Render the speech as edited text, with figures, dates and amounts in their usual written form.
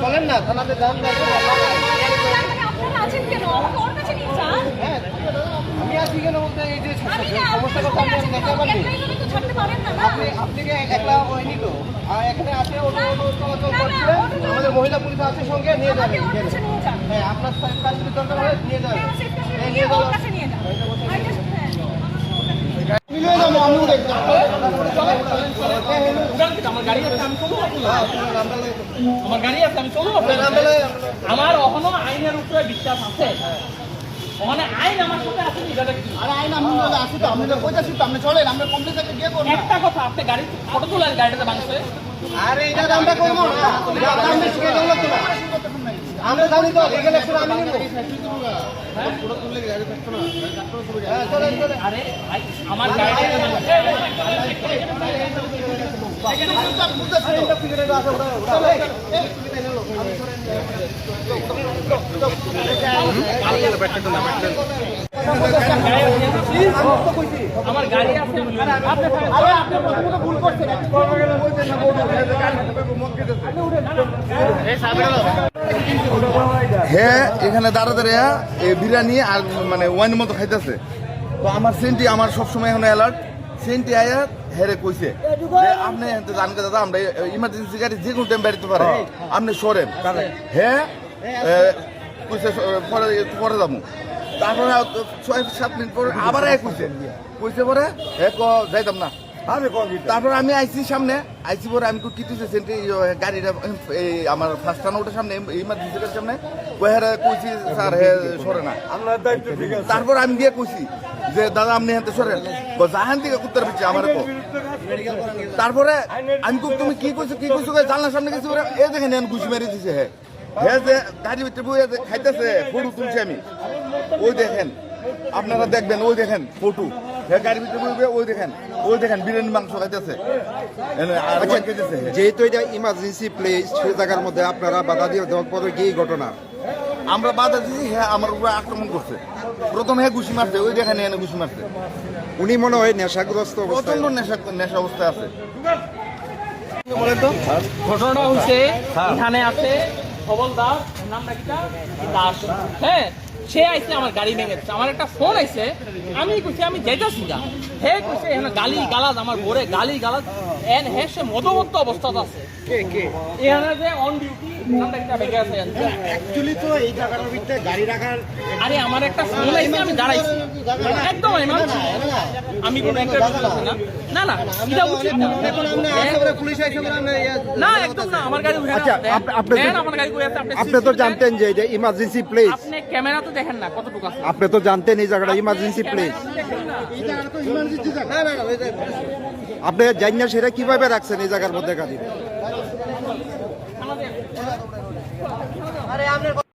চলেন না থানাতে যান। আমি আছি কেন বলতে এই যে সমস্যা কথা আপনি একলা হয়নি তো এখানে আছে চলাচল করছে আমাদের মহিলা পুলিশ আছে সঙ্গে নিয়ে যাবেন। হ্যাঁ আপনার কাজ যদি দরকার হয় নিয়ে যাবেন। আমার অহনো আইনের উপরে বিশ্বাস আছে। ওখানে আইন আমার সাথে আছে। আরে আইন আমি আসি তো, আমি কইতাছি তো, আপনি চলেন, আমরা কমপ্লিট থেকে গিয়ে করব। একটা কথা, আপনি গাড়ি ফটো তোলেন গাড়িটাতে বাংলাদেশে। আরে এটা আমরা করব না, দাম বেশি কে দৌলত না। আমরা জানি তো লিগ্যাল অ্যাকশন আমি নিব। হ্যাঁ ফটো তুললে গাড়ি থাকতো না, গাড়ি কাটতে শুরু করে। হ্যাঁ চলেন চলেন। আরে আমার গাড়িটাতে বাংলাদেশে আমার গাড়ি আছে। হ্যাঁ এখানে দাঁড়া দাঁড়িয়ে বিরিয়ানি আর মানে ওয়াইনের মতো খাইতেছে। তো আমার সেন্টি আমার সবসময় এখন অ্যালার্ট। সেন্টি আয়া হেরে কইছে যে আপনি জানকে দাদা আমরা ইমার্জেন্সি গাড়ি যে কোনো টাইম বেরোতে পারে, আপনি সরেন। হ্যাঁ কইছে পরে যাবো। তারপরে 6-7 মিনিট পরে আবার কইছে পরে যাইতাম না। তারপর আমি আইসি সামনে আইসি পরে আমি কি তুইছে সেন্টি গাড়িটা এই আমার ফার্স্ট টান ওটার সামনে ইমার্জেন্সি গাড়ির সামনে ওহারে কইছি স্যার হে সরে না। তারপর আমি গিয়ে কইছি যে দাদা আপনি হাতে সরেন, জাহান থেকে কুত্তার পিছিয়ে আমার। তারপরে আমি তুমি কি কইছো জানলার সামনে গেছি পরে এ দেখেন ঘুষি মেরে দিছে। হ্যাঁ যে গাড়ির ভিতরে বই খাইতেছে ফটো তুলছি আমি। ওই দেখেন আপনারা দেখবেন, ওই দেখেন ফটো গাড়ির ভিতরে বইবে, ওই দেখেন বিরিয়ানি মাংস খাইতেছে। যেহেতু এটা ইমার্জেন্সি প্লেস, সেই জায়গার মধ্যে আপনারা বাধা দিয়ে দেওয়ার পরে কি ঘটনা? আমরা বাধা দিয়েছি, হ্যাঁ আমার উপরে আক্রমণ করছে। প্রথমে ঘুষি মারছে, ওই দেখেন এনে ঘুষি মারছে। উনি মনে হয় নেশাগ্রস্ত প্রচন্ড নেশা অবস্থায় আছে। ঘটনাটা হচ্ছে এখানে আছে সবল দাস, নাম নাকিটা দাস। হ্যাঁ সে আইছে আমার গাড়ি ভেঙেছে, আমার একটা ফোন আইছে, আমি কইছি আমি যাইতাছি না। হে কইছে এখানে গালি গালাজ আমার বোরে গালি গালাজ এন হে সে মদমত্ত অবস্থাতে আছে। এখানে যে অন ডিউটি নামটা কিটা ভেঙে আছে। অ্যাকচুয়ালি তো এই জায়গাটার ভিতরে গাড়ি রাখার আরে আমার একটা ফোন আইছে, আমি দাঁড়াইছি একদম আমি কোনো একটা বুঝতেছি না। না না এটা উচিত না। পুলিশ আইছে না একদম না, আমার গাড়ি আচ্ছা আমার গাড়ি কই আছে? আপনি তো জানতেন যে এটা ইমার্জেন্সি প্লেস। আপনি ক্যামেরা তো দেখেন না কতটুকু আছে। আপনি তো জানতেন এই জায়গাটা ইমার্জেন্সি প্লেস। এই জায়গাটা তো ইমার্জেন্সি জায়গা। না না আপনি জানেন না সেটা কিভাবে রাখছেন এই জায়গার মধ্যে গাড়ি? আরে